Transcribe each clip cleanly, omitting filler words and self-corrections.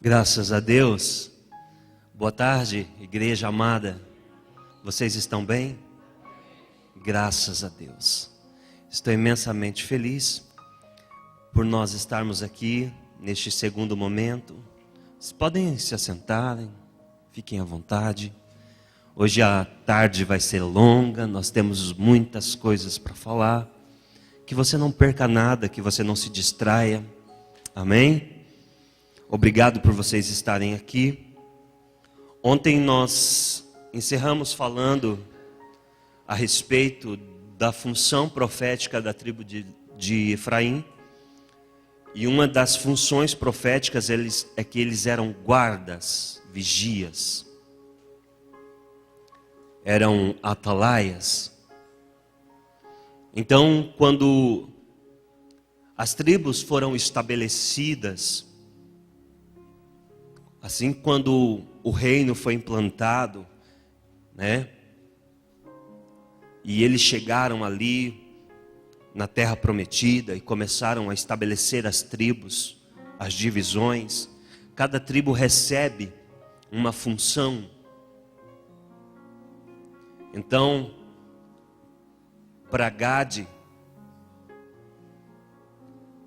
Graças a Deus. Boa tarde, igreja amada. Vocês estão bem? Graças a Deus. Estou imensamente feliz por nós estarmos aqui neste segundo momento. Vocês podem se assentarem, fiquem à vontade. Hoje a tarde vai ser longa, nós temos muitas coisas para falar. Que você não perca nada, que você não se distraia. Amém? Obrigado por vocês estarem aqui. Ontem nós encerramos falando a respeito da função profética da tribo de Efraim. E uma das funções proféticas é que eles eram guardas, vigias. Eram atalaias. Então, quando as tribos foram estabelecidas, assim, quando o reino foi implantado, né? E eles chegaram ali na terra prometida e começaram a estabelecer as tribos, as divisões. Cada tribo recebe uma função. Então, para Gade,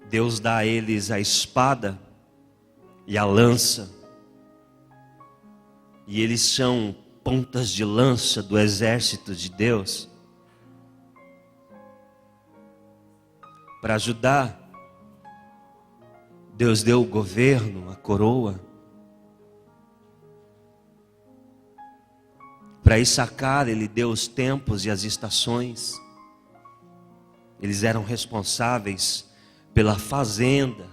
Deus dá a eles a espada e a lança. E eles são pontas de lança do exército de Deus. Para ajudar, Deus deu o governo, a coroa. Para Issacar, Ele deu os tempos e as estações. Eles eram responsáveis pela fazenda,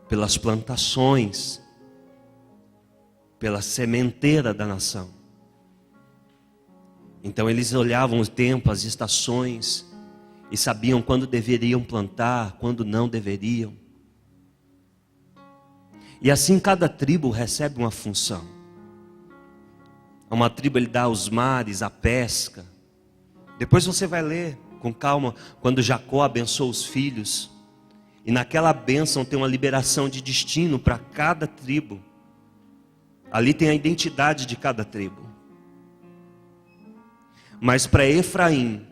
pelas plantações, pela sementeira da nação. Então eles olhavam o tempo, as estações, e sabiam quando deveriam plantar, quando não deveriam. E assim cada tribo recebe uma função. Uma tribo ele dá os mares, a pesca. Depois você vai ler com calma quando Jacó abençoa os filhos. E naquela bênção tem uma liberação de destino para cada tribo. Ali tem a identidade de cada tribo. Mas para Efraim,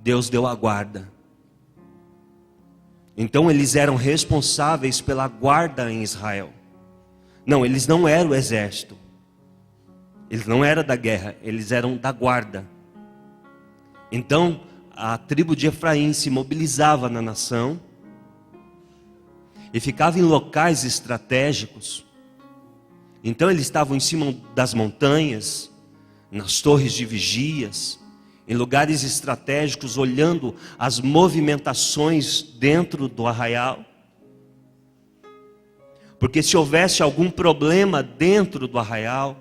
Deus deu a guarda. Então eles eram responsáveis pela guarda em Israel. Não, eles não eram o exército. Eles não eram da guerra, eles eram da guarda. Então a tribo de Efraim se mobilizava na nação e ficava em locais estratégicos. Então eles estavam em cima das montanhas, nas torres de vigias, em lugares estratégicos, olhando as movimentações dentro do arraial. Porque se houvesse algum problema dentro do arraial,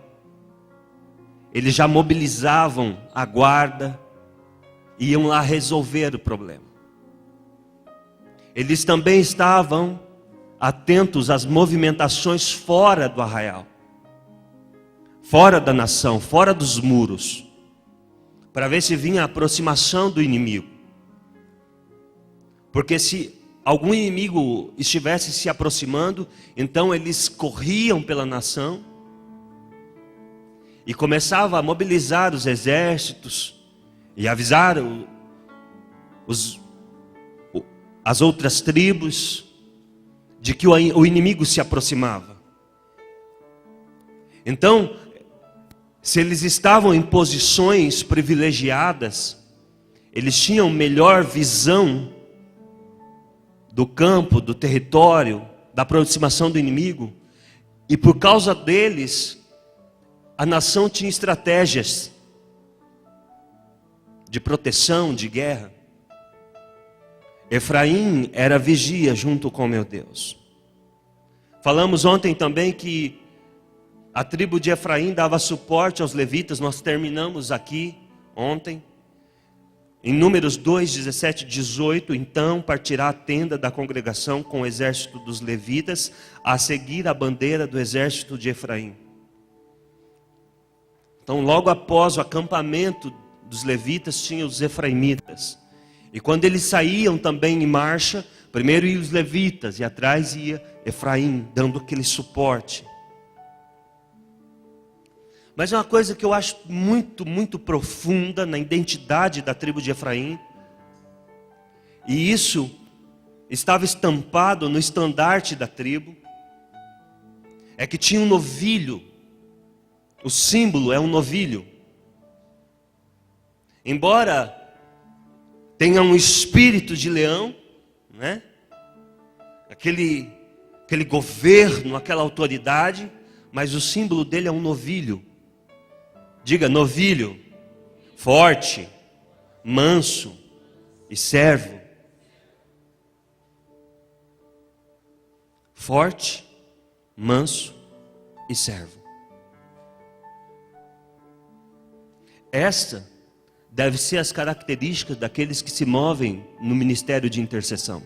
eles já mobilizavam a guarda, iam lá resolver o problema. Eles também estavam atentos às movimentações fora do arraial, fora da nação, fora dos muros, para ver se vinha a aproximação do inimigo. Porque se algum inimigo estivesse se aproximando, então eles corriam pela nação e começavam a mobilizar os exércitos e avisar as outras tribos de que o inimigo se aproximava. Então, se eles estavam em posições privilegiadas, eles tinham melhor visão do campo, do território, da aproximação do inimigo, e por causa deles, a nação tinha estratégias de proteção, de guerra. Efraim era vigia junto com meu Deus. Falamos ontem também que a tribo de Efraim dava suporte aos levitas. Nós terminamos aqui ontem. Em Números 2, 17 e 18. Então partirá a tenda da congregação com o exército dos levitas, a seguir a bandeira do exército de Efraim. Então logo após o acampamento dos levitas tinha os efraimitas. E quando eles saíam também em marcha, Primeiro iam os levitas e atrás ia Efraim, dando aquele suporte. Mas é uma coisa que eu acho muito, muito profunda na identidade da tribo de Efraim. E isso estava estampado no estandarte da tribo. É que tinha um novilho. O símbolo é um novilho. Embora tenha um espírito de leão, né? Aquele governo, aquela autoridade, mas o símbolo dele é um novilho. Diga, novilho, forte, manso e servo. Forte, manso e servo. Esta deve ser as características daqueles que se movem no ministério de intercessão.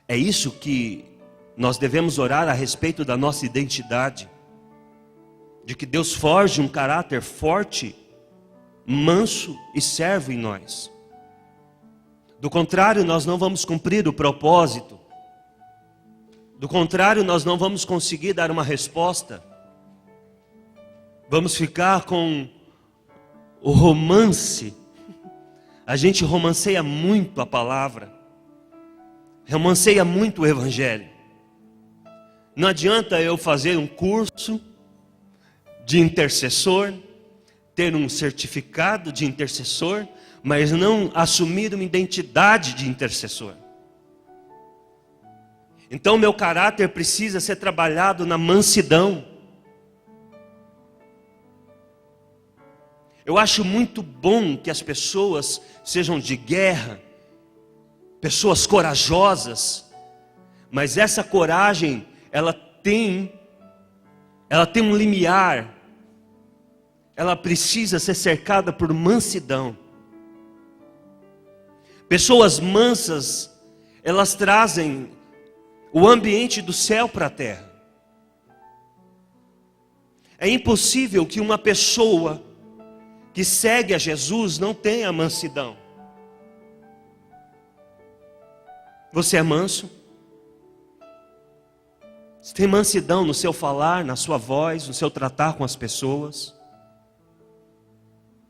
É isso que nós devemos orar a respeito da nossa identidade. De que Deus forge um caráter forte, manso e servo em nós. Do contrário, nós não vamos cumprir o propósito. Do contrário, nós não vamos conseguir dar uma resposta. Vamos ficar com o romance. A gente romanceia muito a palavra. Romanceia muito o evangelho. Não adianta eu fazer um curso de intercessor, ter um certificado de intercessor, mas não assumir uma identidade de intercessor. Então meu caráter precisa ser trabalhado na mansidão. Eu acho muito bom que as pessoas sejam de guerra, pessoas corajosas, mas essa coragem, ela tem um limiar. Ela precisa ser cercada por mansidão. Pessoas mansas, elas trazem o ambiente do céu para a terra. É impossível que uma pessoa que segue a Jesus não tenha mansidão. Você é manso? Você tem mansidão no seu falar, na sua voz, no seu tratar com as pessoas?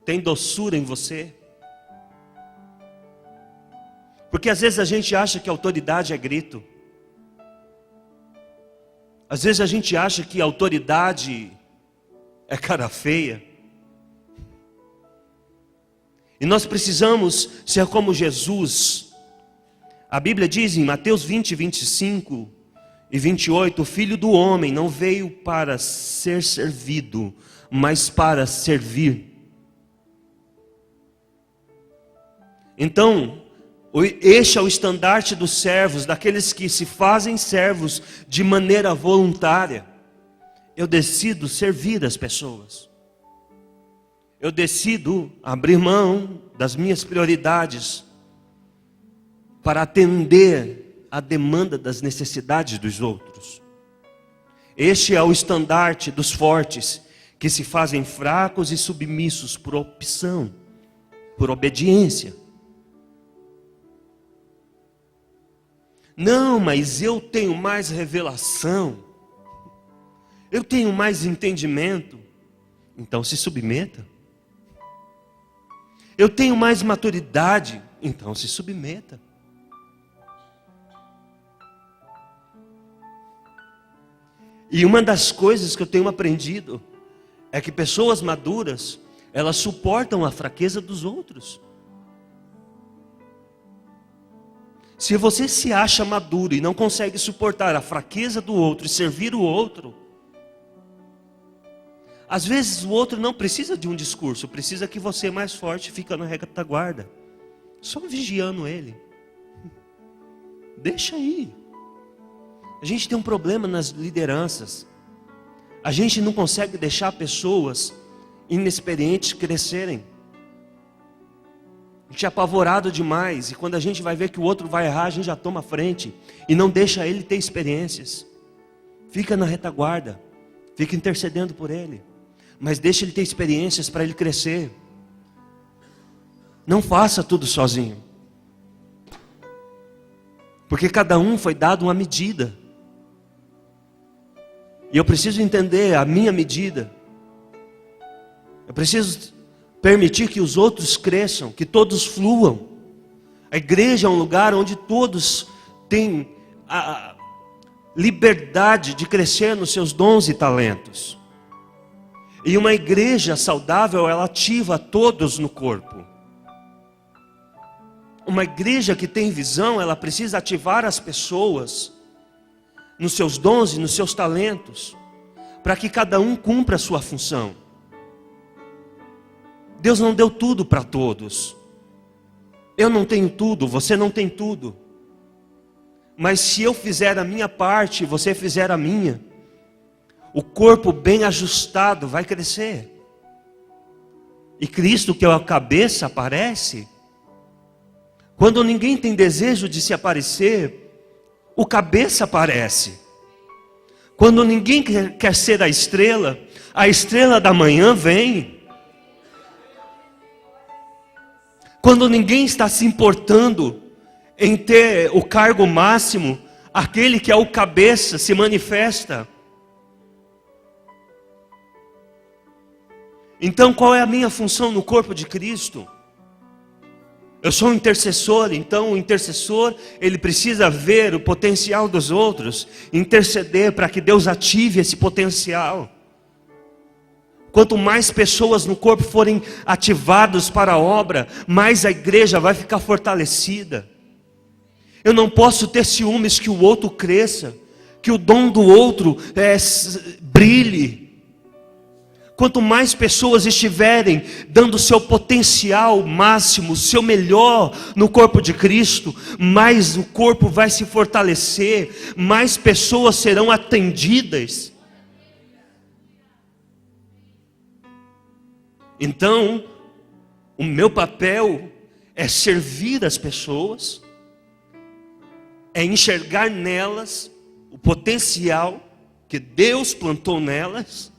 Tem doçura em você? Porque às vezes a gente acha que autoridade é grito. Às vezes a gente acha que autoridade é cara feia. E nós precisamos ser como Jesus. A Bíblia diz em Mateus 20, 25 e 28, o Filho do Homem não veio para ser servido, mas para servir. Então, este é o estandarte dos servos, daqueles que se fazem servos de maneira voluntária. Eu decido servir as pessoas. Eu decido abrir mão das minhas prioridades para atender a demanda das necessidades dos outros. Este é o estandarte dos fortes, que se fazem fracos e submissos por opção, por obediência. Não, mas eu tenho mais revelação, eu tenho mais entendimento. Então se submeta. Eu tenho mais maturidade, então se submeta. E uma das coisas que eu tenho aprendido é que pessoas maduras, elas suportam a fraqueza dos outros. Se você se acha maduro e não consegue suportar a fraqueza do outro e servir o outro, às vezes o outro não precisa de um discurso, precisa que você mais forte fica na retaguarda, só vigiando ele. Deixa aí. A gente tem um problema nas lideranças. A gente não consegue deixar pessoas inexperientes crescerem. A gente é apavorado demais, e quando a gente vai ver que o outro vai errar, a gente já toma a frente e não deixa ele ter experiências. Fica na retaguarda, fica intercedendo por ele, mas deixa ele ter experiências para ele crescer. Não faça tudo sozinho. Porque cada um foi dado uma medida. E eu preciso entender a minha medida. Eu preciso permitir que os outros cresçam, que todos fluam. A igreja é um lugar onde todos têm a liberdade de crescer nos seus dons e talentos. E uma igreja saudável, ela ativa todos no corpo. Uma igreja que tem visão, ela precisa ativar as pessoas nos seus dons e nos seus talentos, para que cada um cumpra a sua função. Deus não deu tudo para todos. Eu não tenho tudo, você não tem tudo. Mas se eu fizer a minha parte e você fizer a minha, o corpo bem ajustado vai crescer. E Cristo, que é a cabeça, aparece. Quando ninguém tem desejo de se aparecer, o cabeça aparece. Quando ninguém quer ser a estrela da manhã vem. Quando ninguém está se importando em ter o cargo máximo, aquele que é o cabeça se manifesta. Então qual é a minha função no corpo de Cristo? Eu sou um intercessor, então o intercessor, ele precisa ver o potencial dos outros, interceder para que Deus ative esse potencial. Quanto mais pessoas no corpo forem ativados para a obra, mais a igreja vai ficar fortalecida. Eu não posso ter ciúmes que o outro cresça, que o dom do outro brilhe. Quanto mais pessoas estiverem dando o seu potencial máximo, o seu melhor no corpo de Cristo, mais o corpo vai se fortalecer, mais pessoas serão atendidas. Então, o meu papel é servir as pessoas, é enxergar nelas o potencial que Deus plantou nelas.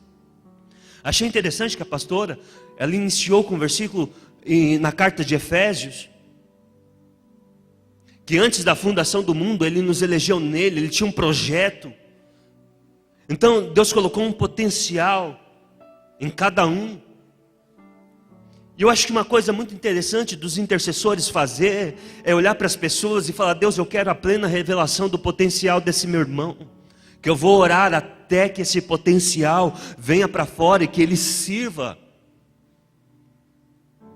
Achei interessante que a pastora, ela iniciou com um versículo na carta de Efésios, que antes da fundação do mundo, Ele nos elegeu nele, Ele tinha um projeto. Então Deus colocou um potencial em cada um. E eu acho que uma coisa muito interessante dos intercessores fazer, é olhar para as pessoas e falar: Deus, eu quero a plena revelação do potencial desse meu irmão. Que eu vou orar até que esse potencial venha para fora e que ele sirva,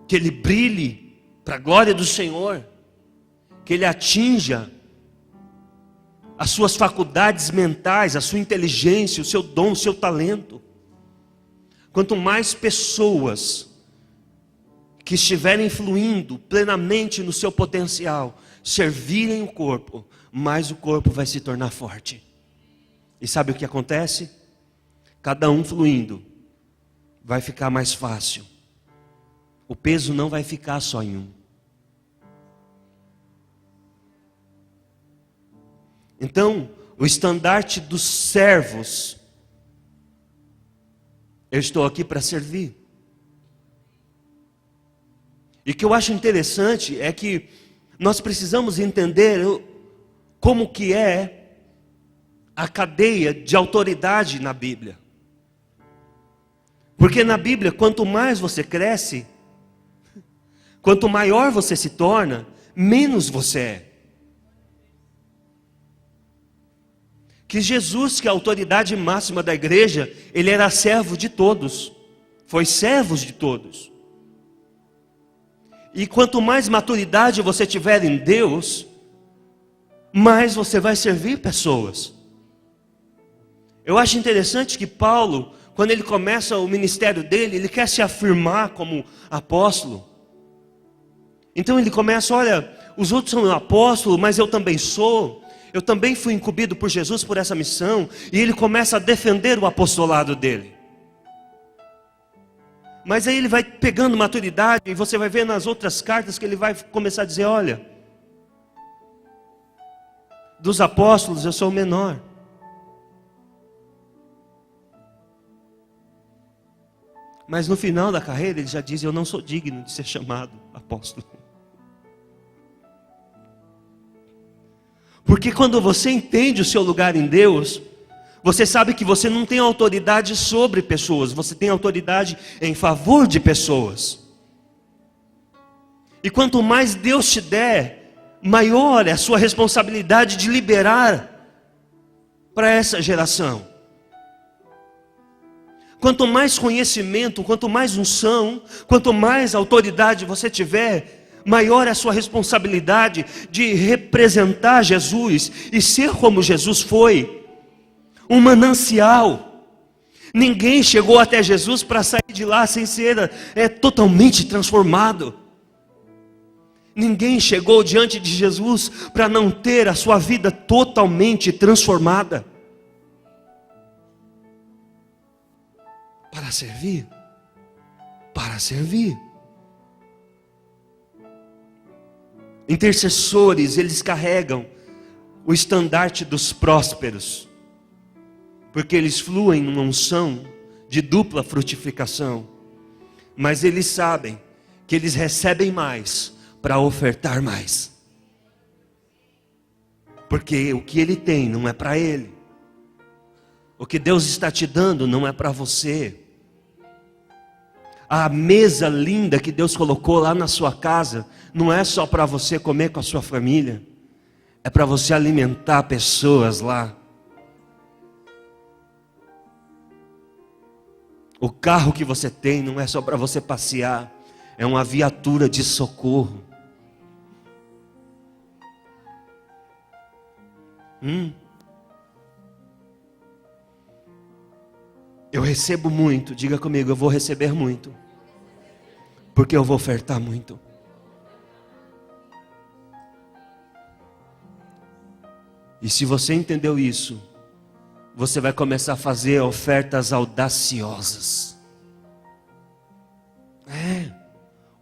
que ele brilhe para a glória do Senhor, que ele atinja as suas faculdades mentais, a sua inteligência, o seu dom, o seu talento. Quanto mais pessoas que estiverem fluindo plenamente no seu potencial, servirem o corpo, mais o corpo vai se tornar forte. E sabe o que acontece? Cada um fluindo, vai ficar mais fácil. O peso não vai ficar só em um. Então, o estandarte dos servos, eu estou aqui para servir. E o que eu acho interessante é que nós precisamos entender como que é a cadeia de autoridade na Bíblia. Porque na Bíblia, quanto mais você cresce, quanto maior você se torna, menos você é. Que Jesus, que é a autoridade máxima da igreja, Ele era servo de todos, foi servo de todos. E quanto mais maturidade você tiver em Deus, mais você vai servir pessoas. Eu acho interessante que Paulo, quando ele começa o ministério dele, ele quer se afirmar como apóstolo. Então ele começa: olha, os outros são apóstolos, mas eu também sou. Eu também fui incumbido por Jesus por essa missão. E ele começa a defender o apostolado dele. Mas aí ele vai pegando maturidade, e você vai ver nas outras cartas que ele vai começar a dizer: olha, dos apóstolos eu sou o menor. Mas no final da carreira ele já diz: eu não sou digno de ser chamado apóstolo. Porque quando você entende o seu lugar em Deus, você sabe que você não tem autoridade sobre pessoas, você tem autoridade em favor de pessoas. E quanto mais Deus te der, maior é a sua responsabilidade de liberar para essa geração. Quanto mais conhecimento, quanto mais unção, quanto mais autoridade você tiver, maior é a sua responsabilidade de representar Jesus e ser como Jesus foi, um manancial. Ninguém chegou até Jesus para sair de lá sem ser totalmente transformado. Ninguém chegou diante de Jesus para não ter a sua vida totalmente transformada. Para servir. Para servir. Intercessores, eles carregam o estandarte dos prósperos, porque eles fluem numa unção de dupla frutificação, mas eles sabem que eles recebem mais para ofertar mais, porque o que ele tem não é para ele, o que Deus está te dando não é para você. A mesa linda que Deus colocou lá na sua casa não é só para você comer com a sua família, é para você alimentar pessoas lá. O carro que você tem não é só para você passear, é uma viatura de socorro. Eu recebo muito, diga comigo, eu vou receber muito, porque eu vou ofertar muito. E se você entendeu isso, você vai começar a fazer ofertas audaciosas.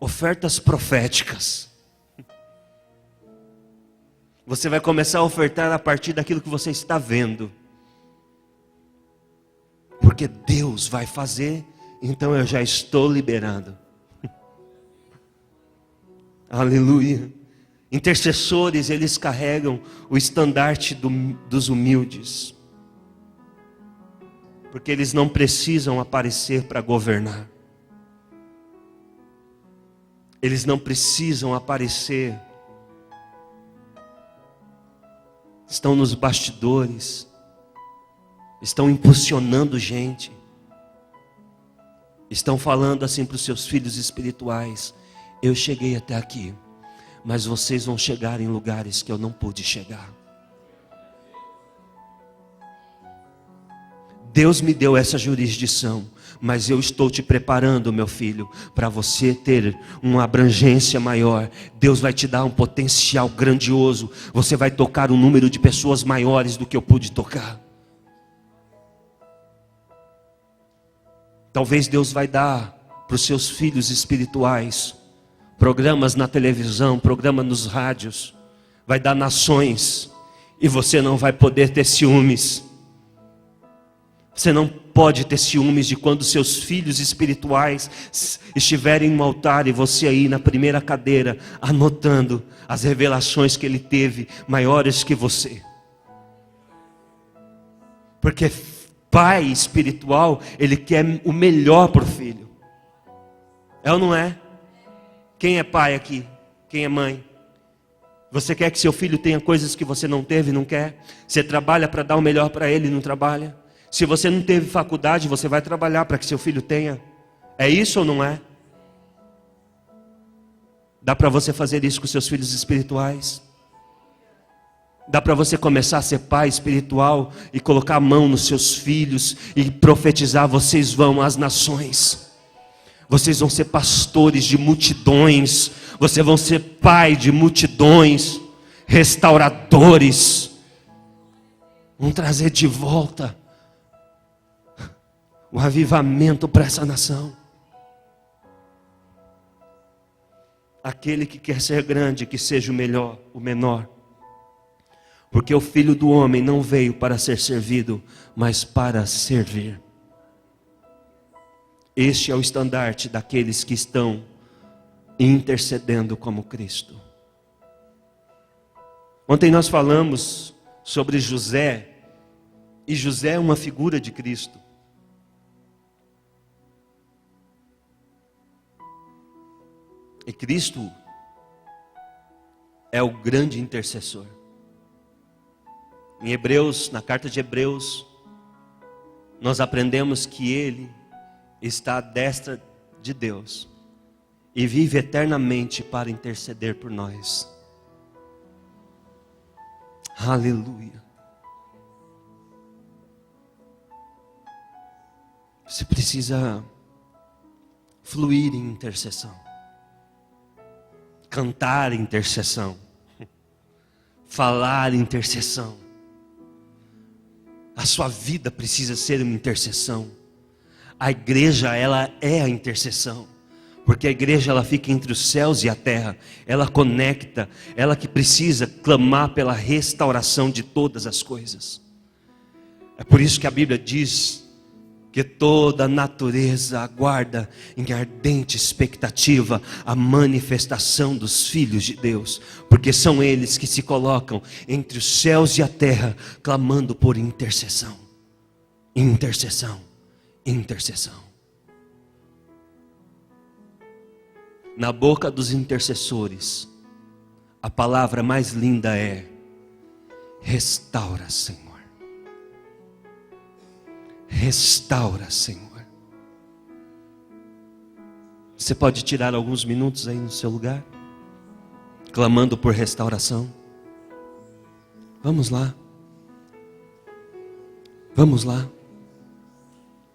Ofertas proféticas. Você vai começar a ofertar a partir daquilo que você está vendo. Porque Deus vai fazer, então eu já estou liberado. Aleluia. Intercessores, eles carregam o estandarte dos humildes. Porque eles não precisam aparecer para governar. Eles não precisam aparecer. Estão nos bastidores. Estão impulsionando gente. Estão falando assim para os seus filhos espirituais: eu cheguei até aqui, mas vocês vão chegar em lugares que eu não pude chegar. Deus me deu essa jurisdição, mas eu estou te preparando, meu filho, para você ter uma abrangência maior. Deus vai te dar um potencial grandioso. Você vai tocar um número de pessoas maiores do que eu pude tocar. Talvez Deus vai dar para os seus filhos espirituais programas na televisão, programa nos rádios, vai dar nações, e você não vai poder ter ciúmes. Você não pode ter ciúmes de quando seus filhos espirituais estiverem no altar e você aí na primeira cadeira, anotando as revelações que ele teve, maiores que você. Porque pai espiritual, ele quer o melhor para o filho. É ou não é? Quem é pai aqui? Quem é mãe? Você quer que seu filho tenha coisas que você não teve, não quer? Você trabalha para dar o melhor para ele, não trabalha? Se você não teve faculdade, você vai trabalhar para que seu filho tenha. É isso ou não é? Dá para você fazer isso com seus filhos espirituais? Dá para você começar a ser pai espiritual e colocar a mão nos seus filhos e profetizar: vocês vão às nações, vocês vão ser pastores de multidões, vocês vão ser pai de multidões, restauradores, vão trazer de volta o avivamento para essa nação. Aquele que quer ser grande, que seja o melhor, o menor. Porque o Filho do Homem não veio para ser servido, mas para servir. Este é o estandarte daqueles que estão intercedendo como Cristo. Ontem nós falamos sobre José, e José é uma figura de Cristo. E Cristo é o grande intercessor. Em Hebreus, na carta de Hebreus, nós aprendemos que Ele está à destra de Deus e vive eternamente para interceder por nós. Aleluia. Você precisa fluir em intercessão, cantar em intercessão, falar em intercessão. A sua vida precisa ser uma intercessão. A igreja, ela é a intercessão. Porque a igreja, ela fica entre os céus e a terra. Ela conecta, ela que precisa clamar pela restauração de todas as coisas. É por isso que a Bíblia diz que toda a natureza aguarda em ardente expectativa a manifestação dos filhos de Deus, porque são eles que se colocam entre os céus e a terra, clamando por intercessão, intercessão, intercessão. Na boca dos intercessores, a palavra mais linda é: restaura, Senhor. Restaura, Senhor. Você pode tirar alguns minutos aí no seu lugar, clamando por restauração? Vamos lá. Vamos lá.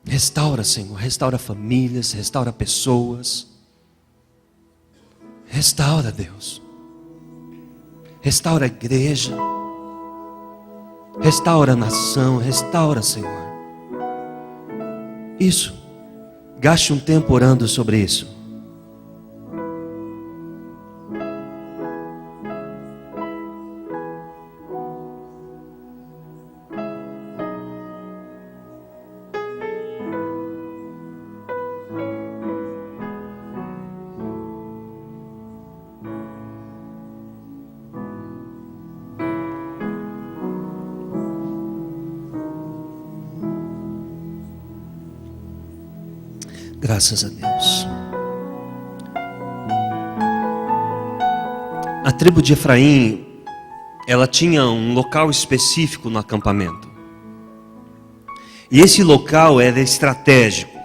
Restaura, Senhor. Restaura famílias, restaura pessoas. Restaura, Deus. Restaura a igreja. Restaura a nação. Restaura, Senhor. Isso. Gaste um tempo orando sobre isso. Graças a Deus. A tribo de Efraim, ela tinha um local específico no acampamento. E esse local era estratégico.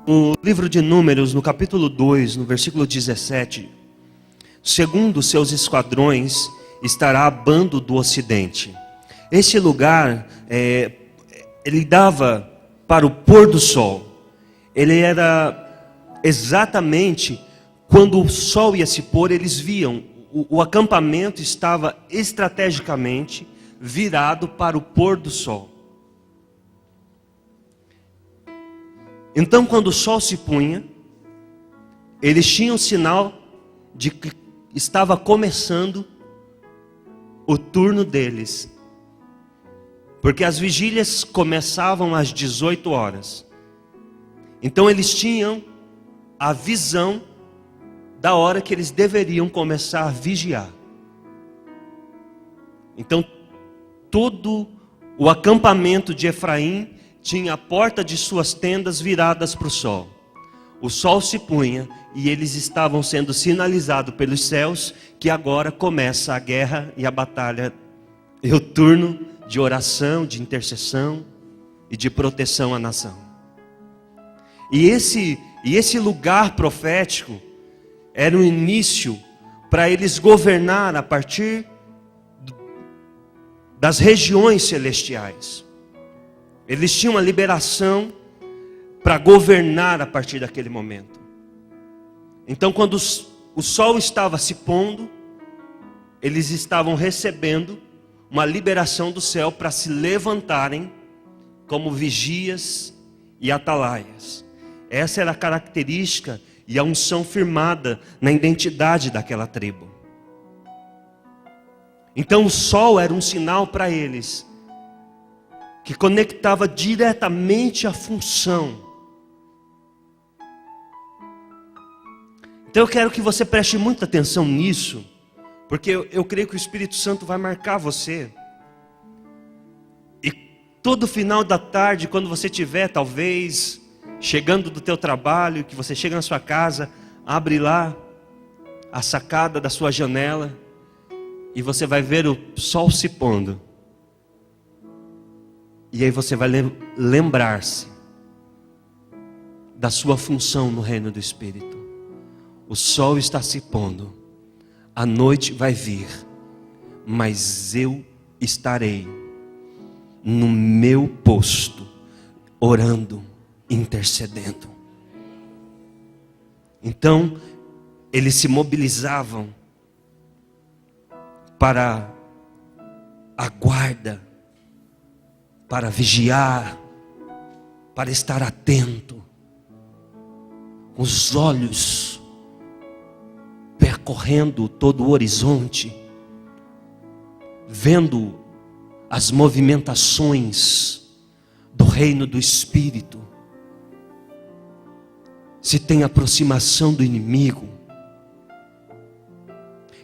No livro de Números, no capítulo 2, no versículo 17, segundo seus esquadrões estará a bando do ocidente. Esse lugar, ele dava para o pôr do sol. Ele era exatamente quando o sol ia se pôr, eles viam, o acampamento estava estrategicamente virado para o pôr do sol. Então, quando o sol se punha, eles tinham sinal de que estava começando o turno deles. Porque as vigílias começavam às 18 horas. Então eles tinham a visão da hora que eles deveriam começar a vigiar. Então todo o acampamento de Efraim tinha a porta de suas tendas viradas para o sol. O sol se punha e eles estavam sendo sinalizados pelos céus que agora começa a guerra e a batalha e o turno de oração, de intercessão e de proteção à nação. E esse lugar profético era o início para eles governar a partir das regiões celestiais. Eles tinham uma liberação para governar a partir daquele momento. Então, quando o sol estava se pondo, eles estavam recebendo uma liberação do céu para se levantarem como vigias e atalaias. Essa era a característica e a unção firmada na identidade daquela tribo. Então o sol era um sinal para eles, que conectava diretamente a função. Então eu quero que você preste muita atenção nisso, Porque eu creio que o Espírito Santo vai marcar você. E todo final da tarde, quando você estiver, talvez, chegando do teu trabalho, que você chega na sua casa, abre lá a sacada da sua janela e você vai ver o sol se pondo. E aí você vai lembrar-se da sua função no reino do Espírito. O sol está se pondo, a noite vai vir, mas eu estarei no meu posto, orando, intercedendo. Então, eles se mobilizavam para a guarda, para vigiar, para estar atento, com os olhos percorrendo todo o horizonte, vendo as movimentações do reino do Espírito. Se tem aproximação do inimigo,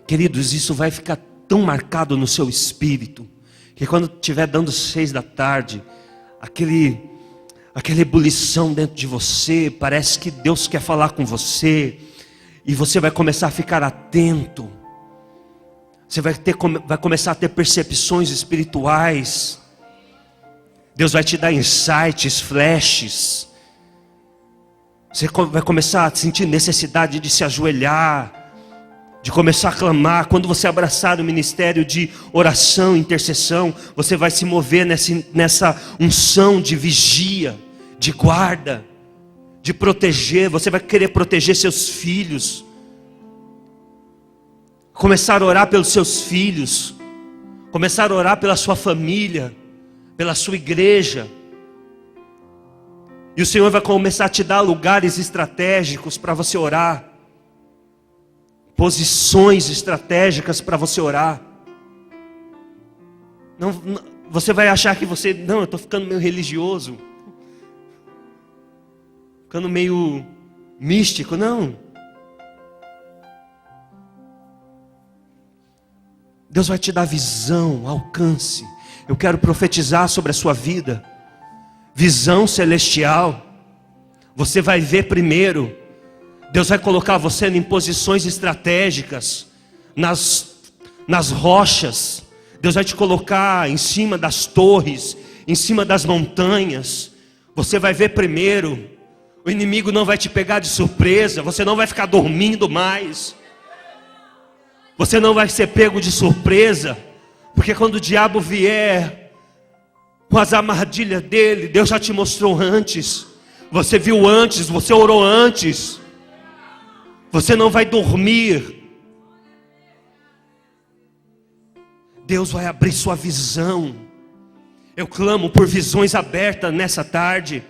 queridos, isso vai ficar tão marcado no seu espírito, que quando estiver dando 6 da tarde, aquela ebulição dentro de você, parece que Deus quer falar com você, e você vai começar a ficar atento, você vai começar a ter percepções espirituais, Deus vai te dar insights, flashes, você vai começar a sentir necessidade de se ajoelhar, de começar a clamar. Quando você abraçar o ministério de oração, intercessão, você vai se mover nessa unção de vigia, de guarda, de proteger. Você vai querer proteger seus filhos, começar a orar pelos seus filhos, começar a orar pela sua família, pela sua igreja. E o Senhor vai começar a te dar lugares estratégicos para você orar, posições estratégicas para você orar. Não, você vai achar que eu estou ficando meio religioso, ficando meio místico. Não. Deus vai te dar visão, alcance. Eu quero profetizar sobre a sua vida. Visão celestial. Você vai ver primeiro. Deus vai colocar você em posições estratégicas, nas rochas. Deus vai te colocar em cima das torres, em cima das montanhas. Você vai ver primeiro. O inimigo não vai te pegar de surpresa. Você não vai ficar dormindo mais. Você não vai ser pego de surpresa. Porque quando o diabo vier com as armadilhas dele, Deus já te mostrou antes. Você viu antes, você orou antes. Você não vai dormir. Deus vai abrir sua visão. Eu clamo por visões abertas nessa tarde.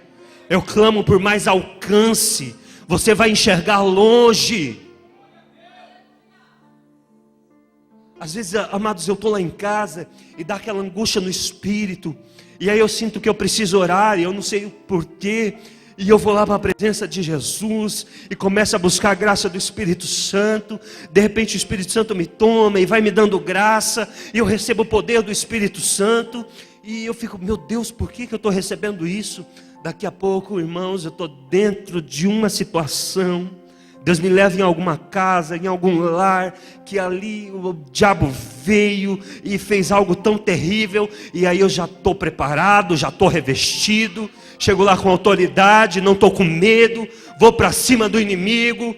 Eu clamo por mais alcance. Você vai enxergar longe. Às vezes, amados, eu estou lá em casa e dá aquela angústia no espírito. E aí eu sinto que eu preciso orar e eu não sei o porquê. E eu vou lá para a presença de Jesus e começo a buscar a graça do Espírito Santo. De repente o Espírito Santo me toma e vai me dando graça. E eu recebo o poder do Espírito Santo. E eu fico, meu Deus, por que eu estou recebendo isso? Daqui a pouco, irmãos, eu estou dentro de uma situação. Deus me leva em alguma casa, em algum lar, que ali o diabo veio e fez algo tão terrível. E aí eu já estou preparado, já estou revestido. Chego lá com autoridade, não estou com medo, vou para cima do inimigo,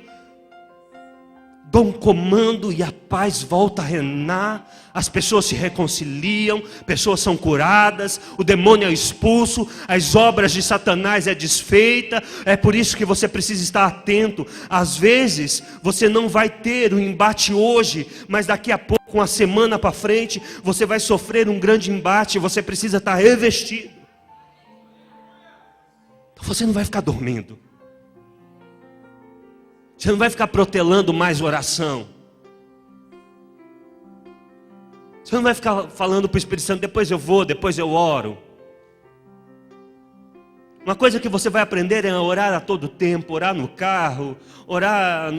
dou um comando e a paz volta a reinar, as pessoas se reconciliam, pessoas são curadas, o demônio é expulso, as obras de Satanás é desfeita. É por isso que você precisa estar atento. Às vezes você não vai ter um embate hoje, mas daqui a pouco, uma semana para frente, você vai sofrer um grande embate. Você precisa estar revestido. Você não vai ficar dormindo. Você não vai ficar protelando mais oração. Você não vai ficar falando para o Espírito Santo, depois eu oro. Uma coisa que você vai aprender é orar a todo tempo, orar no carro, orar